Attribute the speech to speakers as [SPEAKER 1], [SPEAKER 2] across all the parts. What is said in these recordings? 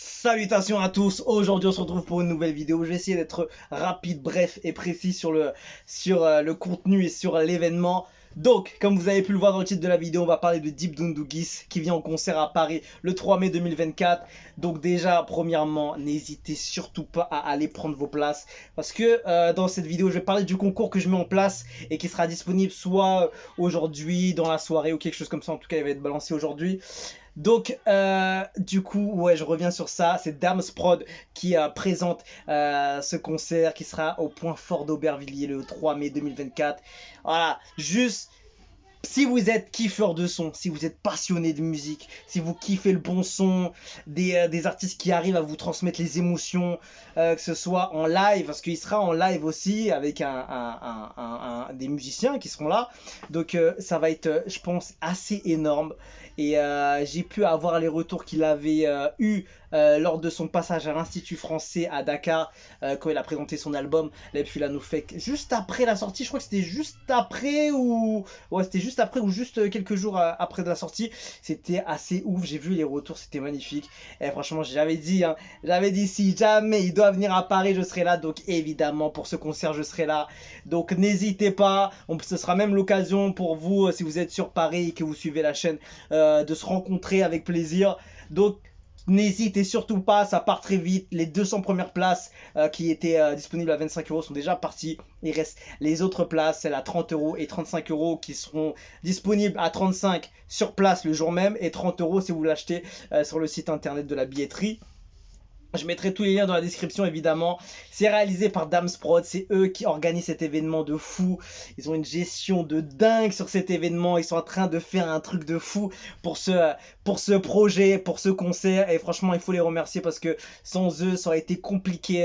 [SPEAKER 1] Salutations à tous, aujourd'hui on se retrouve pour une nouvelle vidéo. Je vais essayer d'être rapide, bref et précis sur le contenu et sur l'événement. Donc, comme vous avez pu le voir dans le titre de la vidéo, on va parler de Deep Doundouguis qui vient en concert à Paris le 3 mai 2024. Donc déjà, premièrement, n'hésitez surtout pas à aller prendre vos places. Parce que dans cette vidéo, je vais parler du concours que je mets en place et qui sera disponible soit aujourd'hui, dans la soirée ou quelque chose comme ça. En tout cas, il va être balancé aujourd'hui. Donc, du coup, ouais, je reviens sur ça. C'est Damsprod qui présente ce concert qui sera au Point Fort d'Aubervilliers le 3 mai 2024. Voilà, juste si vous êtes kiffeur de son, si vous êtes passionné de musique, si vous kiffez le bon son, des artistes qui arrivent à vous transmettre les émotions, que ce soit en live, parce qu'il sera en live aussi avec des musiciens qui seront là. Donc ça va être, je pense, assez énorme. Et j'ai pu avoir les retours qu'il avait eu lors de son passage à l'Institut français à Dakar, quand il a présenté son album Les Fek juste après la sortie. Je crois que c'était juste après ou... Ouais, c'était juste après ou juste quelques jours après de la sortie. C'était assez ouf, j'ai vu les retours, c'était magnifique. Et franchement, j'avais dit si jamais il doit venir à Paris, je serai là. Donc évidemment, pour ce concert, je serai là. Donc n'hésitez pas, ce sera même l'occasion pour vous, si vous êtes sur Paris et que vous suivez la chaîne, de se rencontrer avec plaisir. Donc n'hésitez surtout pas, ça part très vite. Les 200 premières places qui étaient disponibles à 25 € sont déjà parties. Il reste les autres places, celles à 30 € et 35 € qui seront disponibles à 35 sur place le jour même et 30 € si vous l'achetez sur le site internet de la billetterie. Je mettrai tous les liens dans la description évidemment. C'est réalisé par Damsprod, c'est eux qui organisent cet événement de fou. Ils ont une gestion de dingue sur cet événement. Ils sont en train de faire un truc de fou pour ce projet, pour ce concert. Et franchement, il faut les remercier parce que sans eux, ça aurait été compliqué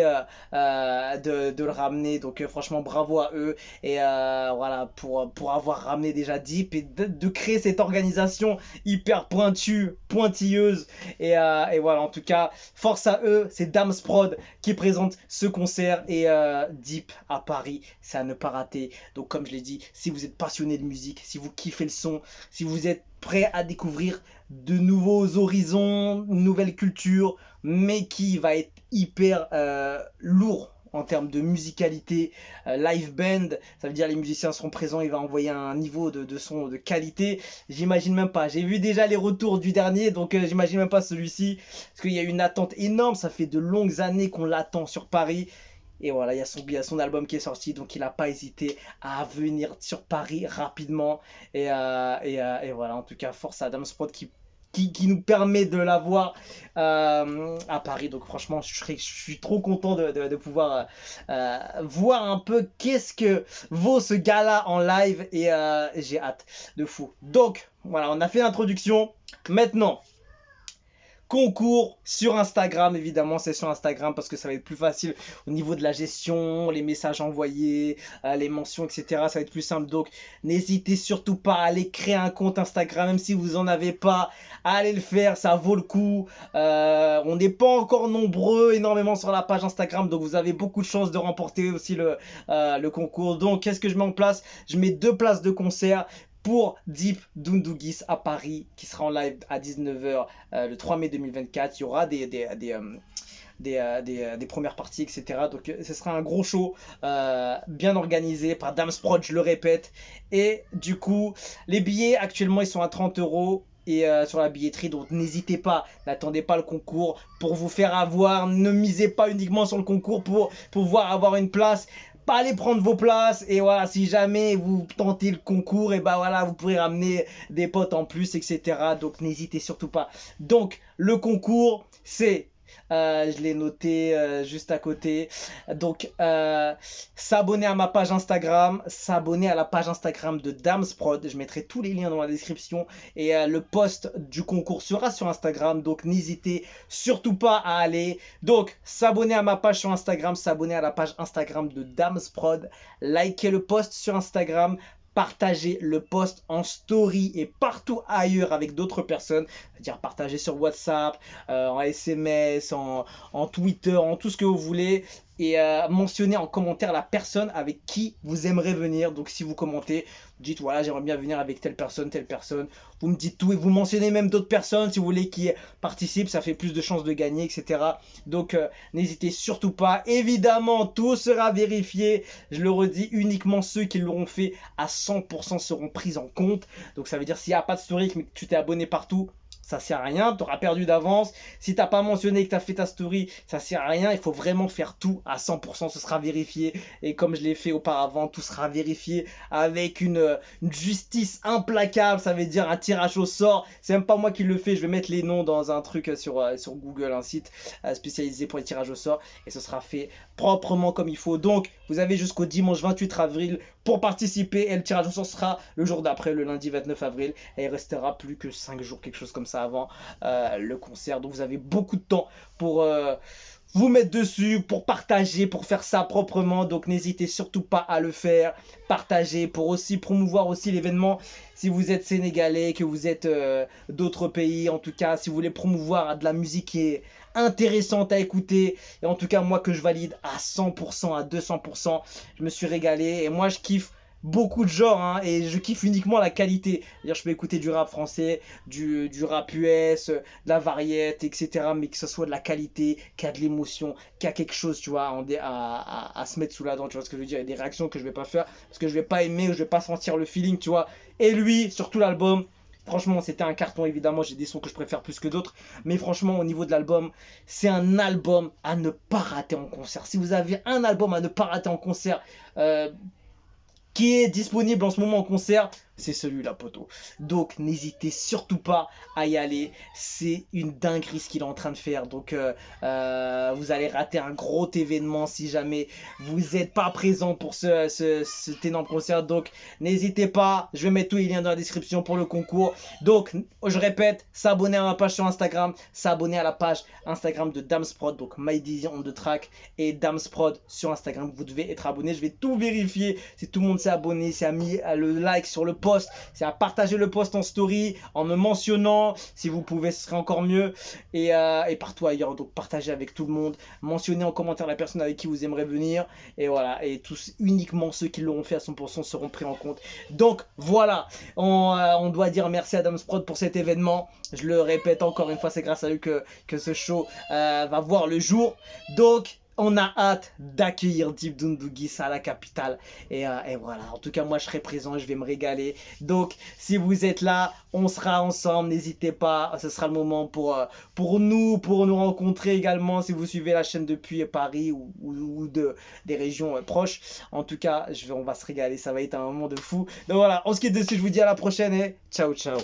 [SPEAKER 1] de le ramener. Donc franchement, bravo à eux. Et voilà, pour avoir ramené déjà Deep et de créer cette organisation hyper pointilleuse. Et voilà, en tout cas, force à eux. C'est Damsprod qui présente ce concert et Deep à Paris, c'est à ne pas rater. Donc comme je l'ai dit, si vous êtes passionné de musique, si vous kiffez le son, si vous êtes prêt à découvrir de nouveaux horizons, une nouvelle culture, mais qui va être hyper lourd en termes de musicalité, live band, ça veut dire les musiciens seront présents, il va envoyer un niveau de son de qualité, j'imagine même pas, j'ai vu déjà les retours du dernier, donc j'imagine même pas celui-ci, parce qu'il y a une attente énorme, ça fait de longues années qu'on l'attend sur Paris, et voilà, il y a son album qui est sorti, donc il n'a pas hésité à venir sur Paris rapidement, et voilà, en tout cas, force à Damsprod qui nous permet de l'avoir à Paris. Donc franchement, je suis trop content de pouvoir voir un peu qu'est-ce que vaut ce gala en live et j'ai hâte de fou. Donc voilà, on a fait l'introduction. Maintenant, concours sur Instagram, évidemment c'est sur Instagram parce que ça va être plus facile au niveau de la gestion, les messages envoyés, les mentions, etc. Ça va être plus simple, donc n'hésitez surtout pas à aller créer un compte Instagram, même si vous en avez pas, allez le faire, ça vaut le coup. On n'est pas encore nombreux énormément sur la page Instagram, donc vous avez beaucoup de chances de remporter aussi le concours. Donc qu'est-ce que je mets en place? Je mets 2 places de concert pour Deep Doundouguis à Paris, qui sera en live à 19 h le 3 mai 2024. Il y aura des premières parties, etc. Donc ce sera un gros show, bien organisé par Damsprod, je le répète. Et du coup, les billets actuellement ils sont à 30 € et sur la billetterie, donc n'hésitez pas, n'attendez pas le concours pour vous faire avoir, ne misez pas uniquement sur le concours pour pouvoir avoir une place. Pas aller prendre vos places et voilà, si jamais vous tentez le concours, et bah voilà, vous pourrez ramener des potes en plus, etc. Donc n'hésitez surtout pas. Donc le concours, c'est je l'ai noté juste à côté. Donc, s'abonner à ma page Instagram, s'abonner à la page Instagram de Damsprod. Je mettrai tous les liens dans la description. Et le post du concours sera sur Instagram. Donc, n'hésitez surtout pas à aller. Donc, s'abonner à ma page sur Instagram, s'abonner à la page Instagram de Damsprod. Liker le post sur Instagram. Partager le post en story et partout ailleurs avec d'autres personnes, c'est-à-dire partager sur WhatsApp, en SMS, en Twitter, en tout ce que vous voulez. et mentionnez en commentaire la personne avec qui vous aimeriez venir. Donc si vous commentez, dites voilà, j'aimerais bien venir avec telle personne, vous me dites tout et vous mentionnez même d'autres personnes si vous voulez qui participent, ça fait plus de chances de gagner, etc. Donc n'hésitez surtout pas. Évidemment, tout sera vérifié, je le redis, uniquement ceux qui l'auront fait à 100% seront pris en compte. Donc ça veut dire s'il n'y a pas de story mais que tu t'es abonné partout, ça sert à rien, tu auras perdu d'avance. Si tu n'as pas mentionné que tu as fait ta story, ça sert à rien. Il faut vraiment faire tout à 100%, ce sera vérifié. Et comme je l'ai fait auparavant, tout sera vérifié avec une justice implacable. Ça veut dire un tirage au sort. C'est même pas moi qui le fais, je vais mettre les noms dans un truc sur Google, un site spécialisé pour les tirages au sort. Et ce sera fait proprement comme il faut. Donc, vous avez jusqu'au dimanche 28 avril pour participer. Et le tirage au sort sera le jour d'après, le lundi 29 avril. Et il restera plus que 5 jours, quelque chose comme ça avant le concert. Donc vous avez beaucoup de temps pour vous mettre dessus, pour partager, pour faire ça proprement. Donc n'hésitez surtout pas à le faire. Partager pour aussi promouvoir aussi l'événement. Si vous êtes sénégalais, que vous êtes d'autres pays, en tout cas, si vous voulez promouvoir de la musique qui est intéressante à écouter, et en tout cas moi que je valide à 100%, à 200%, je me suis régalé et moi je kiffe beaucoup de genres hein, et je kiffe uniquement la qualité. C'est-à-dire je peux écouter du rap français, du rap US, de la variette, etc. Mais que ce soit de la qualité, qu'il y a de l'émotion, qu'il y a quelque chose, tu vois, à se mettre sous la dent, tu vois ce que je veux dire. Il y a des réactions que je vais pas faire parce que je vais pas aimer ou je vais pas sentir le feeling, tu vois. Et lui, surtout l'album, franchement, c'était un carton, évidemment. J'ai des sons que je préfère plus que d'autres. Mais franchement, au niveau de l'album, c'est un album à ne pas rater en concert. Si vous avez un album à ne pas rater en concert, qui est disponible en ce moment en concert, c'est celui-là, poteau. Donc, n'hésitez surtout pas à y aller. C'est une dinguerie ce qu'il est en train de faire. Donc, vous allez rater un gros événement si jamais vous n'êtes pas présent pour cet énorme concert. Donc, n'hésitez pas. Je vais mettre tous les liens dans la description pour le concours. Donc, je répète, s'abonner à ma page sur Instagram, s'abonner à la page Instagram de Damsprod, donc MyDizzy on the track et Damsprod sur Instagram. Vous devez être abonné. Je vais tout vérifier. Si tout le monde s'est abonné, s'est mis le like sur le post, c'est à partager le post en story, en me mentionnant, si vous pouvez ce serait encore mieux, et partout ailleurs, donc partagez avec tout le monde, mentionnez en commentaire la personne avec qui vous aimeriez venir, et voilà, et tous, uniquement ceux qui l'auront fait à 100% seront pris en compte. Donc voilà, on doit dire merci à Damsprod pour cet événement, je le répète encore une fois, c'est grâce à eux que ce show va voir le jour, donc on a hâte d'accueillir Dip Doundouguis à la capitale. Et voilà, en tout cas, moi, je serai présent, je vais me régaler. Donc, si vous êtes là, on sera ensemble. N'hésitez pas, ce sera le moment pour nous rencontrer également. Si vous suivez la chaîne depuis Paris ou des régions proches. En tout cas, on va se régaler, ça va être un moment de fou. Donc voilà, on se quitte dessus, je vous dis à la prochaine et ciao, ciao.